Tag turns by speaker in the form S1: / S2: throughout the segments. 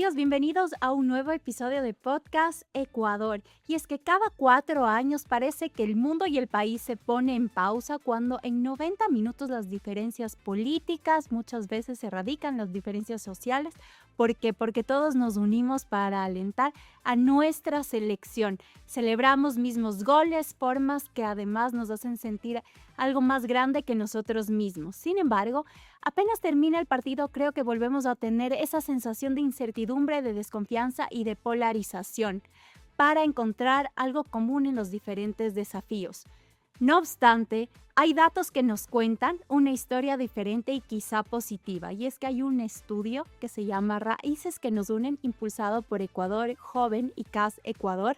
S1: amigos, bienvenidos a un nuevo episodio de Podcast Ecuador. Y es que cada 4 años parece que el mundo y el país se pone en pausa cuando en 90 minutos las diferencias políticas muchas veces se radican, las diferencias sociales. ¿Por qué? Porque todos nos unimos para alentar a nuestra selección. Celebramos mismos goles, formas que además nos hacen sentir algo más grande que nosotros mismos. Sin embargo, apenas termina el partido, creo que volvemos a tener esa sensación de incertidumbre, de desconfianza y de polarización para encontrar algo común en los diferentes desafíos. No obstante, hay datos que nos cuentan una historia diferente y quizá positiva, y es que hay un estudio que se llama Raíces que nos unen, impulsado por Ecuador Joven y CAS Ecuador,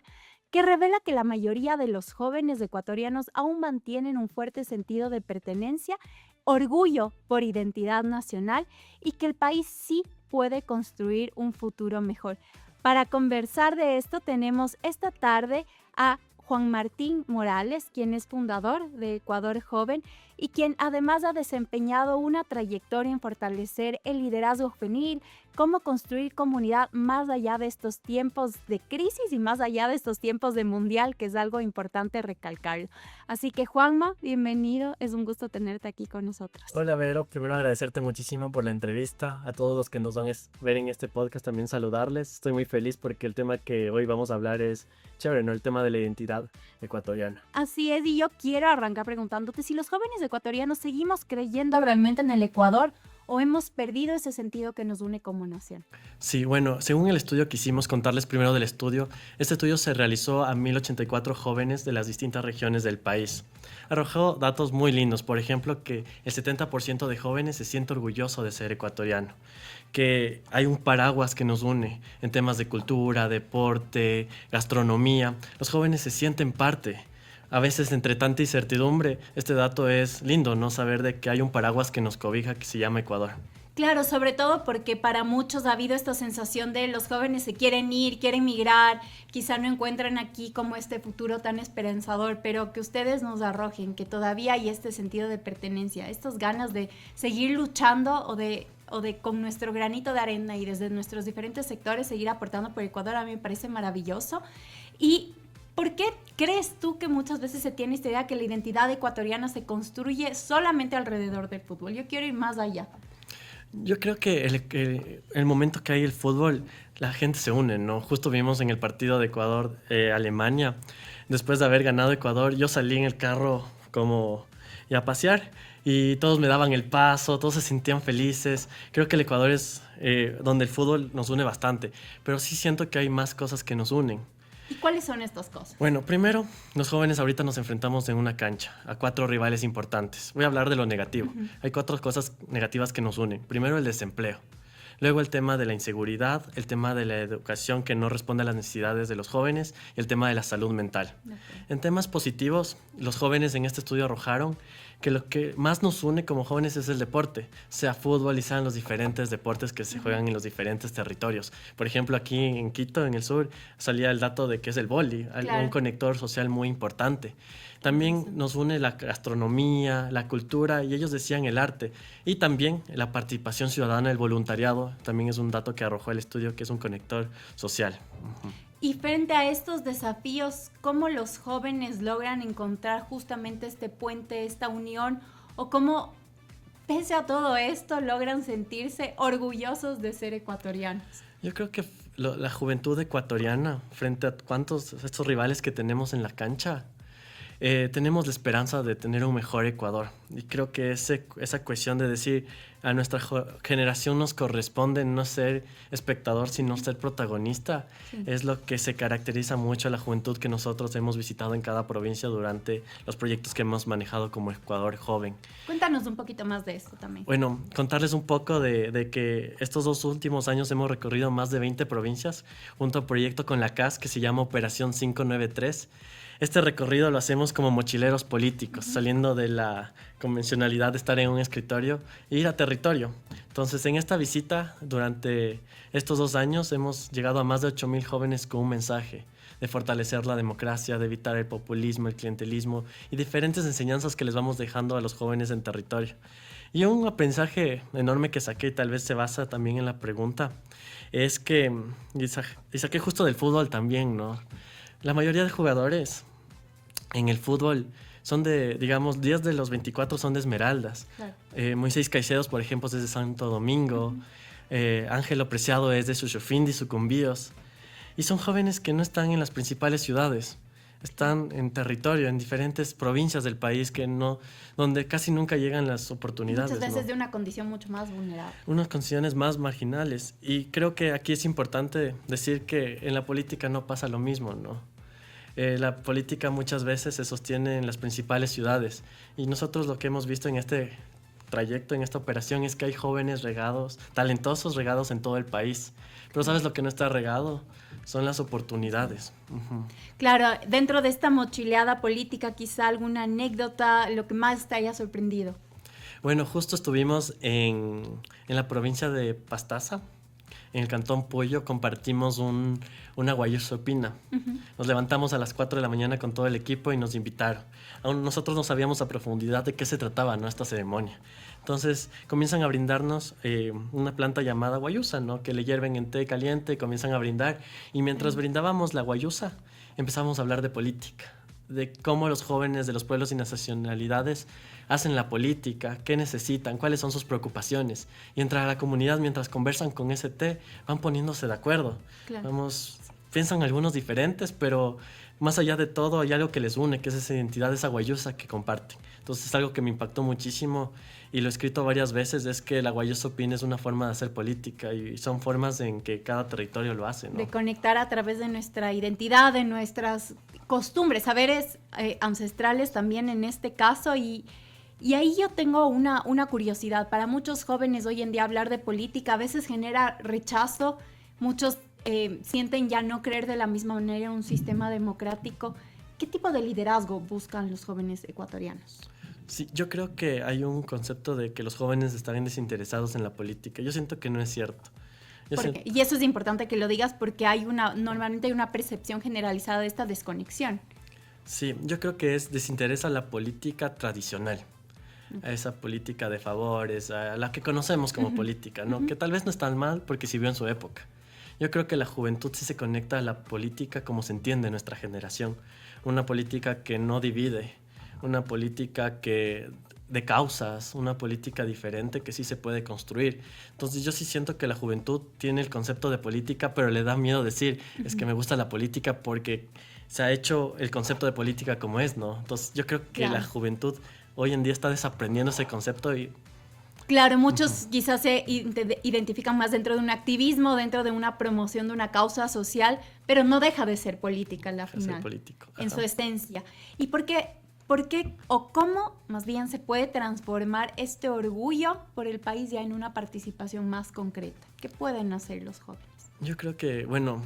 S1: que revela que la mayoría de los jóvenes ecuatorianos aún mantienen un fuerte sentido de pertenencia, orgullo por identidad nacional y que el país sí puede construir un futuro mejor. Para conversar de esto tenemos esta tarde a Juan Martín Morales, quien es fundador de Ecuador Joven y quien además ha desempeñado una trayectoria en fortalecer el liderazgo juvenil, cómo construir comunidad más allá de estos tiempos de crisis y más allá de estos tiempos de mundial, que es algo importante recalcarlo. Así que Juanma, bienvenido, es un gusto tenerte aquí con nosotros.
S2: Hola Vero, primero agradecerte muchísimo por la entrevista, a todos los que nos van a ver en este podcast también saludarles. Estoy muy feliz porque el tema que hoy vamos a hablar es chévere, ¿no? El tema de la identidad ecuatoriana.
S1: Así es, y yo quiero arrancar preguntándote si los jóvenes ecuatorianos seguimos creyendo realmente en el Ecuador o hemos perdido ese sentido que nos une como nación.
S2: Sí, bueno, según el estudio que hicimos, contarles primero del estudio, este estudio se realizó a 1084 jóvenes de las distintas regiones del país. Arrojó datos muy lindos, por ejemplo, que el 70% de jóvenes se siente orgulloso de ser ecuatoriano, que hay un paraguas que nos une en temas de cultura, deporte, gastronomía. Los jóvenes se sienten parte. A veces, entre tanta incertidumbre, este dato es lindo, ¿no? Saber de que hay un paraguas que nos cobija que se llama Ecuador.
S1: Claro, sobre todo porque para muchos ha habido esta sensación de los jóvenes se quieren ir, quieren migrar, quizá no encuentran aquí como este futuro tan esperanzador, pero que ustedes nos arrojen que todavía hay este sentido de pertenencia, estas ganas de seguir luchando o de con nuestro granito de arena y desde nuestros diferentes sectores seguir aportando por Ecuador, a mí me parece maravilloso. Y ¿por qué crees tú que muchas veces se tiene esta idea que la identidad ecuatoriana se construye solamente alrededor del fútbol? Yo quiero ir más allá.
S2: Yo creo que el momento que hay el fútbol, la gente se une, ¿no? Justo vimos en el partido de Ecuador-Alemania, después de haber ganado Ecuador, yo salí en el carro como y a pasear y todos me daban el paso, todos se sentían felices. Creo que el Ecuador es donde el fútbol nos une bastante, pero sí siento que hay más cosas que nos unen.
S1: ¿Y cuáles son estas cosas?
S2: Bueno, primero, los jóvenes ahorita nos enfrentamos en una cancha a 4 rivales importantes. Voy a hablar de lo negativo. Hay 4 cosas negativas que nos unen. Primero, el desempleo. Luego, el tema de la inseguridad, el tema de la educación que no responde a las necesidades de los jóvenes y el tema de la salud mental. Okay. En temas positivos, los jóvenes en este estudio arrojaron que lo que más nos une como jóvenes es el deporte, sea fútbol y sean los diferentes deportes que se juegan en los diferentes territorios. Por ejemplo, aquí en Quito, en el sur, salía el dato de que es el vóley, claro, un conector social muy importante. También nos une la gastronomía, la cultura y ellos decían el arte. Y también la participación ciudadana, el voluntariado, también es un dato que arrojó el estudio que es un conector social.
S1: Y frente a estos desafíos, ¿cómo los jóvenes logran encontrar justamente este puente, esta unión? ¿O cómo, pese a todo esto, logran sentirse orgullosos de ser ecuatorianos?
S2: Yo creo que la juventud ecuatoriana, frente a estos rivales que tenemos en la cancha, tenemos la esperanza de tener un mejor Ecuador. Y creo que esa cuestión de decir a nuestra generación nos corresponde no ser espectador, sino ser protagonista, sí, es lo que se caracteriza mucho a la juventud que nosotros hemos visitado en cada provincia durante los proyectos que hemos manejado como Ecuador Joven.
S1: Cuéntanos un poquito más de esto también.
S2: Bueno, contarles un poco de que estos 2 últimos años hemos recorrido más de 20 provincias junto a un proyecto con la CAS que se llama Operación 593. Este recorrido lo hacemos como mochileros políticos, saliendo de la convencionalidad de estar en un escritorio e ir a territorio. Entonces, en esta visita, durante estos 2 años, hemos llegado a más de 8,000 jóvenes con un mensaje de fortalecer la democracia, de evitar el populismo, el clientelismo y diferentes enseñanzas que les vamos dejando a los jóvenes en territorio. Y un aprendizaje enorme que saqué, y tal vez se basa también en la pregunta, es que, y saqué justo del fútbol también, ¿no? La mayoría de jugadores en el fútbol son de, digamos, 10 de los 24 son de Esmeraldas.
S1: Claro.
S2: Moisés Caicedos, por ejemplo, es de Santo Domingo. Ángelo Preciado es de Xuxufindi, Sucumbíos. Y son jóvenes que no están en las principales ciudades. Están en territorio, en diferentes provincias del país donde casi nunca llegan las oportunidades.
S1: Muchas veces
S2: ¿no?
S1: de una condición mucho más vulnerable.
S2: Unas condiciones más marginales. Y creo que aquí es importante decir que en la política no pasa lo mismo, ¿no? La política muchas veces se sostiene en las principales ciudades. Y nosotros lo que hemos visto en este trayecto, en esta operación, es que hay jóvenes regados, talentosos regados en todo el país. Pero ¿sabes lo que no está regado? Son las oportunidades. Uh-huh.
S1: Claro, dentro de esta mochileada política, quizá alguna anécdota, lo que más te haya sorprendido.
S2: Bueno, justo estuvimos en la provincia de Pastaza, en el Cantón Puyo, compartimos una guayusopina. Uh-huh. Nos levantamos a las 4 de la mañana con todo el equipo y nos invitaron. Aún nosotros no sabíamos a profundidad de qué se trataba, ¿no? Esta ceremonia. Entonces comienzan a brindarnos una planta llamada guayusa, ¿no? Que le hierven en té caliente y comienzan a brindar. Y mientras brindábamos la guayusa, empezamos a hablar de política, de cómo los jóvenes de los pueblos y nacionalidades hacen la política, qué necesitan, cuáles son sus preocupaciones. Y entre la comunidad, mientras conversan con ese té, van poniéndose de acuerdo. Claro. Piensan algunos diferentes, pero más allá de todo hay algo que les une, que es esa identidad, esa guayusa que comparten. Entonces es algo que me impactó muchísimo y lo he escrito varias veces, es que la guayusopina es una forma de hacer política y son formas en que cada territorio lo hace, ¿no?
S1: De conectar a través de nuestra identidad, de nuestras costumbres, saberes ancestrales también en este caso. Y ahí yo tengo una curiosidad. Para muchos jóvenes hoy en día hablar de política a veces genera rechazo. Muchos sienten ya no creer de la misma manera en un sistema democrático. ¿Qué tipo de liderazgo buscan los jóvenes ecuatorianos?
S2: Sí, yo creo que hay un concepto de que los jóvenes estarían desinteresados en la política. Yo siento que no es cierto.
S1: Y eso es importante que lo digas porque normalmente hay una percepción generalizada de esta desconexión.
S2: Sí, yo creo que es desinterés a la política tradicional, a esa política de favores, a la que conocemos como política, ¿no? Que tal vez no es tan mal porque sirvió en su época. Yo creo que la juventud sí se conecta a la política como se entiende en nuestra generación. Una política que no divide, una política de causas, una política diferente que sí se puede construir. Entonces yo sí siento que la juventud tiene el concepto de política, pero le da miedo decir, es que me gusta la política porque se ha hecho el concepto de política como es, ¿no? Entonces yo creo que la juventud hoy en día está desaprendiendo ese concepto y...
S1: Claro, muchos quizás se identifican más dentro de un activismo, dentro de una promoción de una causa social, pero no deja de ser política en la final,
S2: político.
S1: En su esencia. ¿Y por qué o cómo más bien se puede transformar este orgullo por el país ya en una participación más concreta? ¿Qué pueden hacer los jóvenes?
S2: Yo creo que, bueno,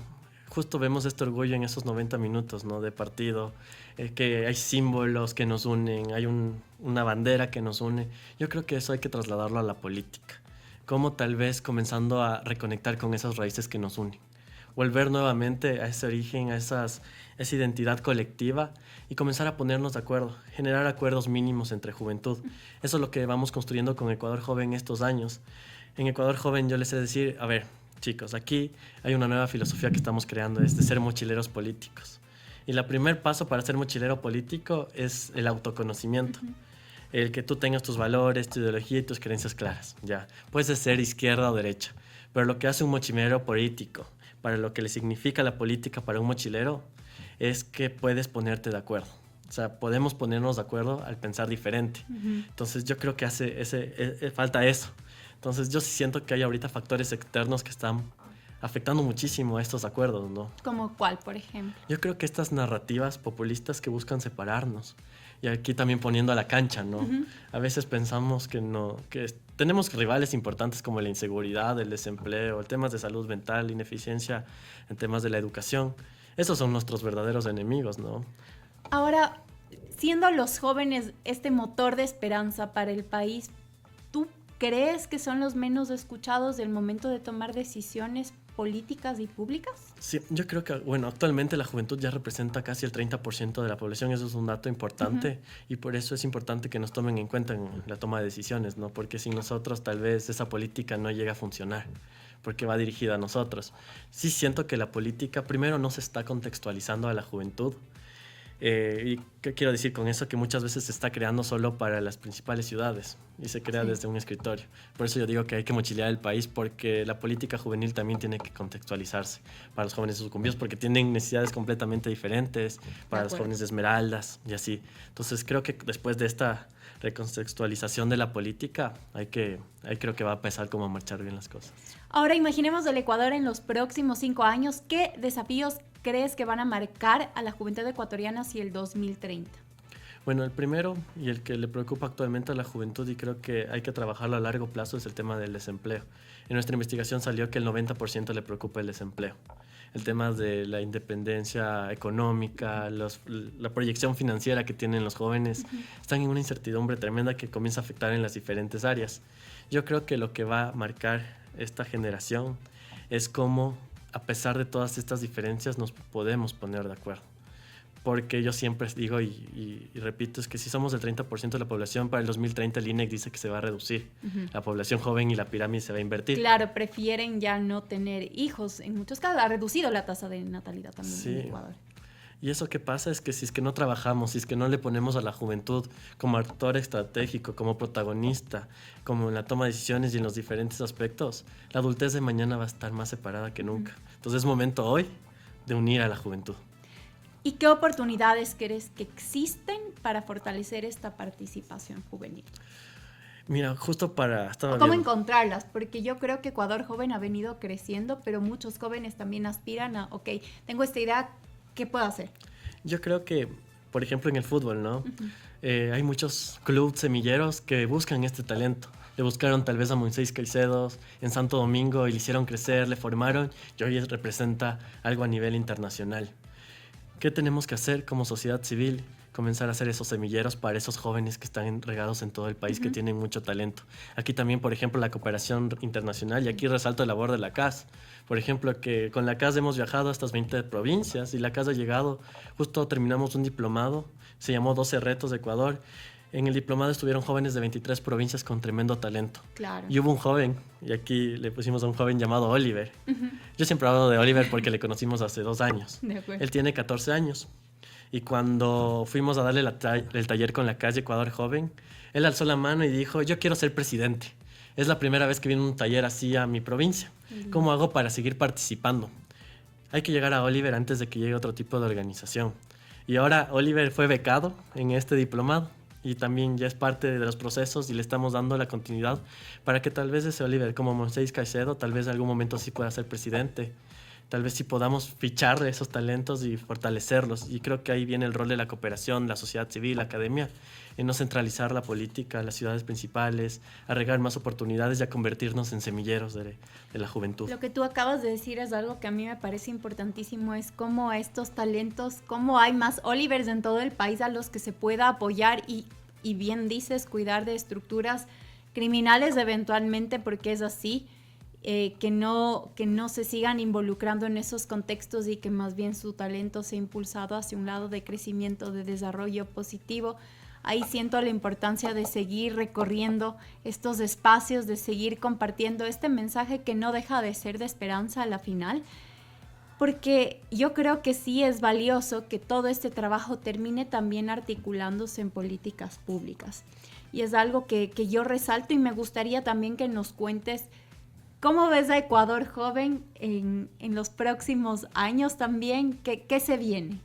S2: justo vemos este orgullo en esos 90 minutos, ¿no? De partido, que hay símbolos que nos unen, hay una bandera que nos une. Yo creo que eso hay que trasladarlo a la política. Como tal vez comenzando a reconectar con esas raíces que nos unen. Volver nuevamente a ese origen, a esa identidad colectiva y comenzar a ponernos de acuerdo, generar acuerdos mínimos entre juventud. Eso es lo que vamos construyendo con Ecuador Joven estos años. En Ecuador Joven yo les sé decir, a ver, chicos, aquí hay una nueva filosofía que estamos creando, es de ser mochileros políticos. Y el primer paso para ser mochilero político es el autoconocimiento. El que tú tengas tus valores, tu ideología y tus creencias claras. Ya, puedes ser izquierda o derecha, pero lo que hace un mochilero político, para lo que le significa la política para un mochilero, es que puedes ponerte de acuerdo. O sea, podemos ponernos de acuerdo al pensar diferente. Entonces yo creo que falta eso. Entonces yo sí siento que hay ahorita factores externos que están afectando muchísimo a estos acuerdos, ¿no?
S1: ¿Como cuál, por ejemplo?
S2: Yo creo que estas narrativas populistas que buscan separarnos, y aquí también poniendo a la cancha, ¿no? A veces pensamos que no, que tenemos rivales importantes como la inseguridad, el desempleo, el temas de salud mental, ineficiencia en temas de la educación. Esos son nuestros verdaderos enemigos, ¿no?
S1: Ahora, siendo los jóvenes este motor de esperanza para el país, ¿tú crees que son los menos escuchados del momento de tomar decisiones políticas y públicas?
S2: Sí, yo creo que, bueno, actualmente la juventud ya representa casi el 30% de la población, eso es un dato importante y por eso es importante que nos tomen en cuenta en la toma de decisiones, ¿no? Porque sin nosotros tal vez esa política no llega a funcionar, porque va dirigida a nosotros. Sí siento que la política primero no se está contextualizando a la juventud. ¿Y qué quiero decir con eso? Que muchas veces se está creando solo para las principales ciudades y se crea desde un escritorio. Por eso yo digo que hay que mochilear el país porque la política juvenil también tiene que contextualizarse para los jóvenes de Sucumbíos porque tienen necesidades completamente diferentes para los jóvenes de Esmeraldas y así. Entonces creo que después de esta recontextualización de la política ahí creo que va a empezar como a marchar bien las cosas.
S1: Ahora imaginemos el Ecuador en los próximos 5 años. ¿Qué desafíos crees que van a marcar a la juventud ecuatoriana hacia el 2030?
S2: Bueno, el primero y el que le preocupa actualmente a la juventud y creo que hay que trabajarlo a largo plazo es el tema del desempleo. En nuestra investigación salió que el 90% le preocupa el desempleo. El tema de la independencia económica, la proyección financiera que tienen los jóvenes, están en una incertidumbre tremenda que comienza a afectar en las diferentes áreas. Yo creo que lo que va a marcar esta generación es cómo, a pesar de todas estas diferencias, nos podemos poner de acuerdo. Porque yo siempre digo y repito, es que si somos el 30% de la población, para el 2030 el INEC dice que se va a reducir. La población joven y la pirámide se va a invertir.
S1: Claro, prefieren ya no tener hijos. En muchos casos ha reducido la tasa de natalidad también en Ecuador.
S2: Y eso que pasa es que si es que no trabajamos, si es que no le ponemos a la juventud como actor estratégico, como protagonista, como en la toma de decisiones y en los diferentes aspectos, la adultez de mañana va a estar más separada que nunca. Entonces es momento hoy de unir a la juventud.
S1: ¿Y qué oportunidades crees que existen para fortalecer esta participación juvenil?
S2: Mira, justo
S1: ¿Cómo encontrarlas? Porque yo creo que Ecuador Joven ha venido creciendo, pero muchos jóvenes también aspiran a, ok, tengo esta idea, ¿qué puedo hacer?
S2: Yo creo que, por ejemplo, en el fútbol, ¿no? Hay muchos clubes semilleros que buscan este talento. Le buscaron tal vez a Moisés Caicedo en Santo Domingo y le hicieron crecer, le formaron y hoy representa algo a nivel internacional. ¿Qué tenemos que hacer como sociedad civil? Comenzar a hacer esos semilleros para esos jóvenes que están regados en todo el país, que tienen mucho talento. Aquí también, por ejemplo, la cooperación internacional, y aquí resalto la labor de la CAS. Por ejemplo, que con la CAS hemos viajado a estas 20 provincias y la CAS ha llegado, justo terminamos un diplomado, se llamó 12 Retos de Ecuador. En el diplomado estuvieron jóvenes de 23 provincias con tremendo talento.
S1: Claro.
S2: Y hubo un joven, y aquí le pusimos a un joven llamado Oliver. Yo siempre hablo de Oliver porque le conocimos hace 2 años.
S1: De acuerdo.
S2: Él tiene 14 años. Y cuando fuimos a darle el taller con la calle Ecuador Joven, él alzó la mano y dijo, yo quiero ser presidente. Es la primera vez que viene un taller así a mi provincia. ¿Cómo hago para seguir participando? Hay que llegar a Oliver antes de que llegue otro tipo de organización. Y ahora Oliver fue becado en este diplomado y también ya es parte de los procesos y le estamos dando la continuidad para que tal vez ese Oliver, como Moisés Caicedo, tal vez en algún momento sí pueda ser presidente. Tal vez sí podamos fichar esos talentos y fortalecerlos. Y creo que ahí viene el rol de la cooperación, la sociedad civil, la academia, en no centralizar la política, las ciudades principales, a regar más oportunidades y a convertirnos en semilleros de la juventud.
S1: Lo que tú acabas de decir es algo que a mí me parece importantísimo, es cómo estos talentos, cómo hay más Olivers en todo el país a los que se pueda apoyar y bien dices, cuidar de estructuras criminales eventualmente, porque es así. Que no se sigan involucrando en esos contextos y que más bien su talento sea impulsado hacia un lado de crecimiento, de desarrollo positivo. Ahí siento la importancia de seguir recorriendo estos espacios, de seguir compartiendo este mensaje que no deja de ser de esperanza a la final, porque yo creo que sí es valioso que todo este trabajo termine también articulándose en políticas públicas. Y es algo que yo resalto y me gustaría también que nos cuentes. ¿Cómo ves a Ecuador Joven en los próximos años también? ¿Qué se viene?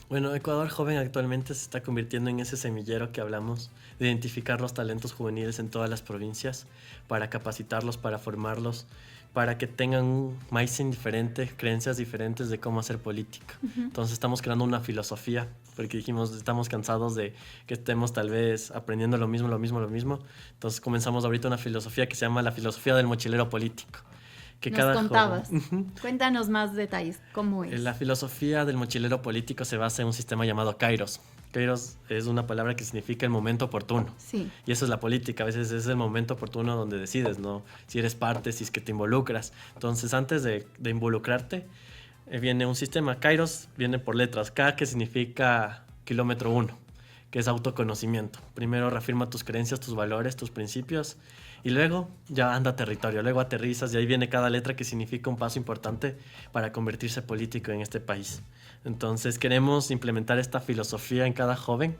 S2: Bueno, Ecuador Joven actualmente se está convirtiendo en ese semillero que hablamos, de identificar los talentos juveniles en todas las provincias, para capacitarlos, para formarlos, para que tengan un mindset diferente, creencias diferentes de cómo hacer política. Entonces estamos creando una filosofía, porque dijimos, estamos cansados de que estemos tal vez aprendiendo lo mismo. Entonces comenzamos ahorita una filosofía que se llama la filosofía del mochilero político. Que
S1: Nos
S2: cada
S1: contabas.
S2: joven...
S1: Cuéntanos más detalles, ¿cómo es?
S2: La filosofía del mochilero político se basa en un sistema llamado Kairos. Kairos es una palabra que significa el momento oportuno.
S1: Sí.
S2: Y eso es la política, a veces es el momento oportuno donde decides, ¿no? Si eres parte, si es que te involucras. Entonces, antes de involucrarte, viene un sistema. Kairos viene por letras. K, que significa kilómetro 1, que es autoconocimiento. Primero reafirma tus creencias, tus valores, tus principios, y luego ya anda a territorio. Luego aterrizas y ahí viene cada letra que significa un paso importante para convertirse político en este país. Entonces queremos implementar esta filosofía en cada joven,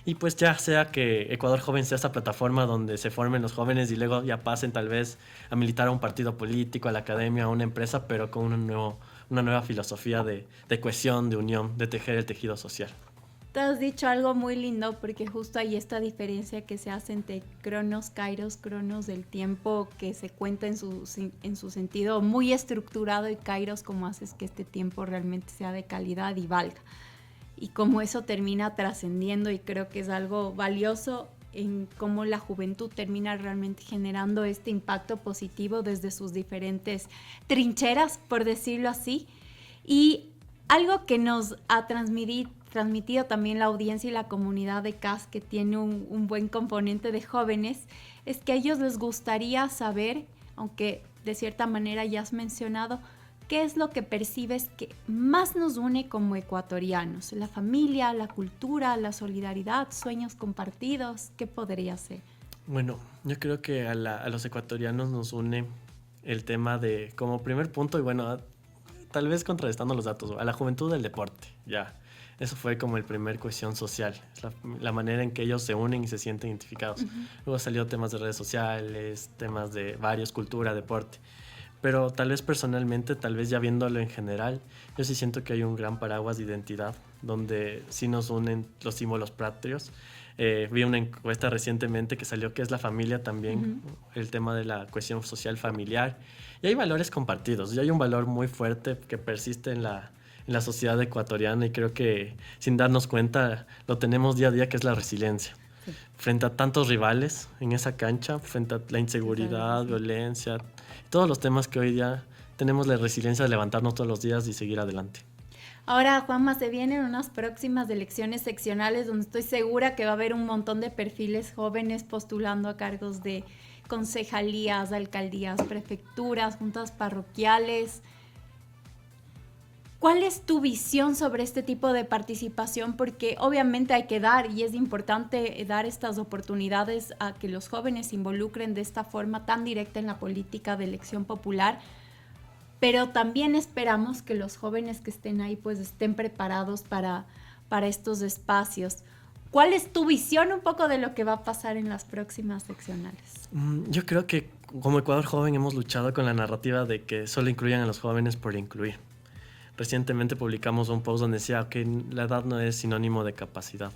S2: y pues ya sea que Ecuador Joven sea esta plataforma donde se formen los jóvenes y luego ya pasen tal vez a militar a un partido político, a la academia, a una empresa, pero con una nueva filosofía de cohesión, de unión, de tejer el tejido social.
S1: Te has dicho algo muy lindo, porque justo hay esta diferencia que se hace entre cronos, kairos, cronos del tiempo que se cuenta en su sentido muy estructurado, y kairos como haces que este tiempo realmente sea de calidad y valga. Y cómo eso termina trascendiendo, y creo que es algo valioso en cómo la juventud termina realmente generando este impacto positivo desde sus diferentes trincheras, por decirlo así. Y algo que nos ha transmitido también la audiencia y la comunidad de CAS, que tiene un buen componente de jóvenes, es que a ellos les gustaría saber, aunque de cierta manera ya has mencionado, qué es lo que percibes que más nos une como ecuatorianos: la familia, la cultura, la solidaridad, sueños compartidos. ¿Qué podría ser?
S2: Bueno, yo creo que a los ecuatorianos nos une el tema de, como primer punto, y bueno, tal vez contrarrestando los datos, a la juventud del deporte, ya. Eso fue como el primer cohesión social, la manera en que ellos se unen y se sienten identificados. Uh-huh. Luego salió temas de redes sociales, temas de varios, cultura, deporte. Pero tal vez personalmente, tal vez ya viéndolo en general, yo sí siento que hay un gran paraguas de identidad donde sí nos unen los símbolos patrios. Vi una encuesta recientemente que salió que es la familia también, uh-huh, el tema de la cohesión social familiar. Y hay valores compartidos, y hay un valor muy fuerte que persiste en la sociedad ecuatoriana, y creo que sin darnos cuenta lo tenemos día a día, que es la resiliencia. Sí. Frente a tantos rivales en esa cancha, frente a la inseguridad, violencia, todos los temas que hoy día tenemos la resiliencia de levantarnos todos los días y seguir adelante.
S1: Ahora, Juanma, se vienen unas próximas elecciones seccionales donde estoy segura que va a haber un montón de perfiles jóvenes postulando a cargos de concejalías, alcaldías, prefecturas, juntas parroquiales. ¿Cuál es tu visión sobre este tipo de participación? Porque obviamente hay que dar, y es importante dar estas oportunidades a que los jóvenes se involucren de esta forma tan directa en la política de elección popular, pero también esperamos que los jóvenes que estén ahí pues estén preparados para estos espacios. ¿Cuál es tu visión un poco de lo que va a pasar en las próximas seccionales?
S2: Yo creo que como Ecuador Joven hemos luchado con la narrativa de que solo incluyan a los jóvenes por incluir. Recientemente publicamos un post donde decía que la edad no es sinónimo de capacidad.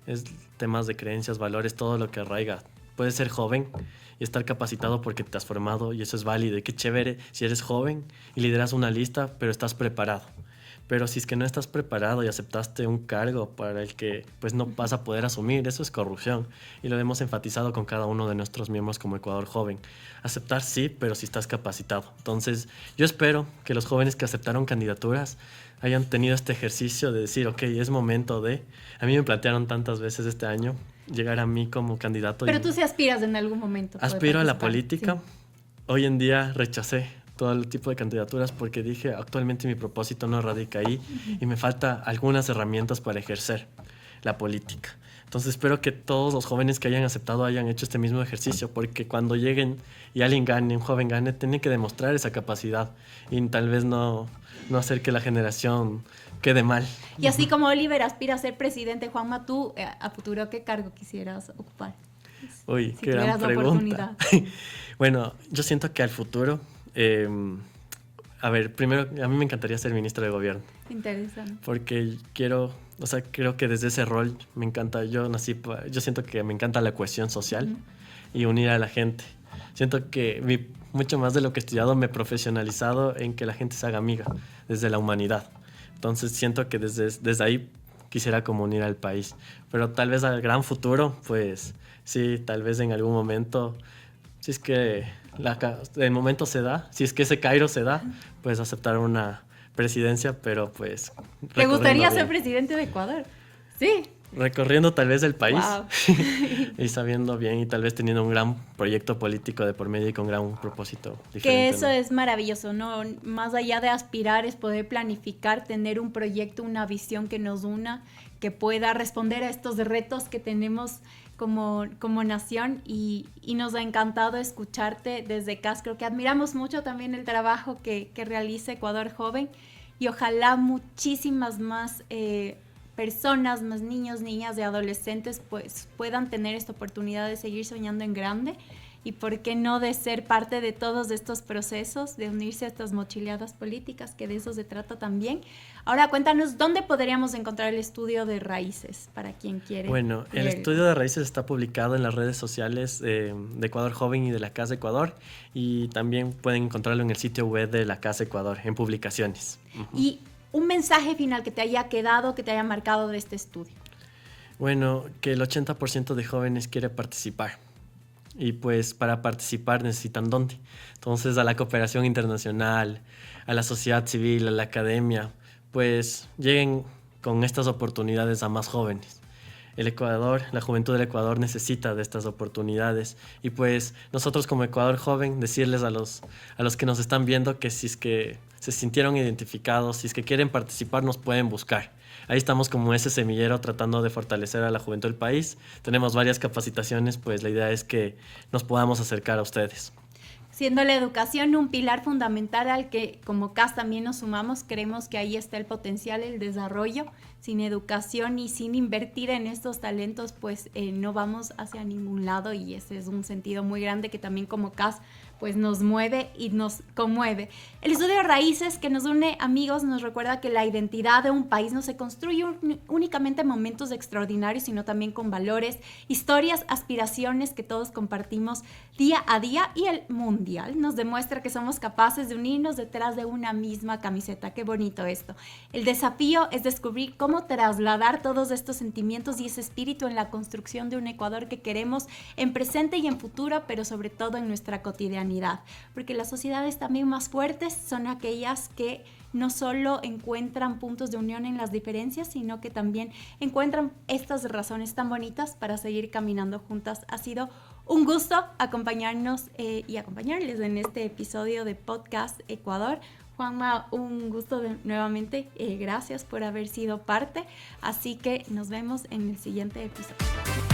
S2: Es temas de creencias, valores, todo lo que arraiga. Puedes ser joven y estar capacitado porque te has formado, y eso es válido. Y qué chévere si eres joven y lideras una lista, pero estás preparado. Pero si es que no estás preparado y aceptaste un cargo para el que pues no vas a poder asumir, eso es corrupción. Y lo hemos enfatizado con cada uno de nuestros miembros como Ecuador Joven. Aceptar sí, pero si estás capacitado. Entonces, yo espero que los jóvenes que aceptaron candidaturas hayan tenido este ejercicio de decir, ok, es momento de... A mí me plantearon tantas veces este año llegar a mí como candidato.
S1: Pero tú sí aspiras en algún momento.
S2: Aspiro a la política.
S1: Sí.
S2: Hoy en día rechacé todo el tipo de candidaturas porque dije, actualmente mi propósito no radica ahí, y me falta algunas herramientas para ejercer la política. Entonces espero que todos los jóvenes que hayan aceptado hayan hecho este mismo ejercicio, porque cuando lleguen y alguien gane, un joven gane, tiene que demostrar esa capacidad y tal vez no hacer que la generación quede mal.
S1: Y así como Oliver aspira a ser presidente, Juanma, tú a futuro, ¿qué cargo quisieras ocupar?
S2: Uy,
S1: si
S2: qué gran pregunta. Bueno, yo siento que al futuro... a ver, primero, a mí me encantaría ser ministro de gobierno.
S1: Interesante.
S2: Porque creo que desde ese rol me encanta. Yo siento que me encanta la cohesión social, uh-huh, y unir a la gente. Siento que mucho más de lo que he estudiado me he profesionalizado en que la gente se haga amiga desde la humanidad. Entonces siento que desde ahí quisiera como unir al país. Pero tal vez al gran futuro, pues sí, tal vez en algún momento, si es que el momento se da, si es que ese Kairos se da, pues aceptar una presidencia, pero pues...
S1: ¿Te gustaría ser presidente de Ecuador? Sí.
S2: Recorriendo tal vez el país
S1: Wow.
S2: y sabiendo bien y tal vez teniendo un gran proyecto político de por medio y con gran propósito diferente.
S1: Que eso
S2: ¿no?
S1: es maravilloso, ¿no? Más allá de aspirar es poder planificar, tener un proyecto, una visión que nos una, que pueda responder a estos retos que tenemos como nación y nos ha encantado escucharte desde CAS. Creo que admiramos mucho también el trabajo que realiza Ecuador Joven y ojalá muchísimas más personas, más niños, niñas y adolescentes pues puedan tener esta oportunidad de seguir soñando en grande y por qué no de ser parte de todos estos procesos, de unirse a estas mochileadas políticas, que de eso se trata también. Ahora cuéntanos, ¿dónde podríamos encontrar el estudio de raíces para quien quiere?
S2: Bueno, el estudio de raíces está publicado en las redes sociales de Ecuador Joven y de la Casa Ecuador y también pueden encontrarlo en el sitio web de la Casa Ecuador, en publicaciones.
S1: Y un mensaje final que te haya quedado, que te haya marcado de este estudio.
S2: Bueno, que el 80% de jóvenes quiere participar. Y pues para participar necesitan dónde. Entonces a la cooperación internacional, a la sociedad civil, a la academia, pues lleguen con estas oportunidades a más jóvenes. El Ecuador, la juventud del Ecuador necesita de estas oportunidades y pues nosotros como Ecuador Joven decirles a los que nos están viendo que si es que se sintieron identificados, si es que quieren participar nos pueden buscar. Ahí estamos como ese semillero tratando de fortalecer a la juventud del país. Tenemos varias capacitaciones, pues la idea es que nos podamos acercar a ustedes.
S1: Siendo la educación un pilar fundamental al que como CAS también nos sumamos, creemos que ahí está el potencial, el desarrollo. Sin educación y sin invertir en estos talentos, pues no vamos hacia ningún lado y ese es un sentido muy grande que también como CAS pues nos mueve y nos conmueve. El estudio de raíces que nos une, amigos, nos recuerda que la identidad de un país no se construye únicamente en momentos extraordinarios, sino también con valores, historias, aspiraciones que todos compartimos día a día, y el mundial nos demuestra que somos capaces de unirnos detrás de una misma camiseta. Qué bonito esto. El desafío es descubrir cómo trasladar todos estos sentimientos y ese espíritu en la construcción de un Ecuador que queremos en presente y en futuro, pero sobre todo en nuestra cotidianidad. Porque las sociedades también más fuertes son aquellas que no solo encuentran puntos de unión en las diferencias, sino que también encuentran estas razones tan bonitas para seguir caminando juntas. Ha sido un gusto acompañarnos y acompañarles en este episodio de Podcast Ecuador. Juanma, un gusto nuevamente. Gracias por haber sido parte. Así que nos vemos en el siguiente episodio.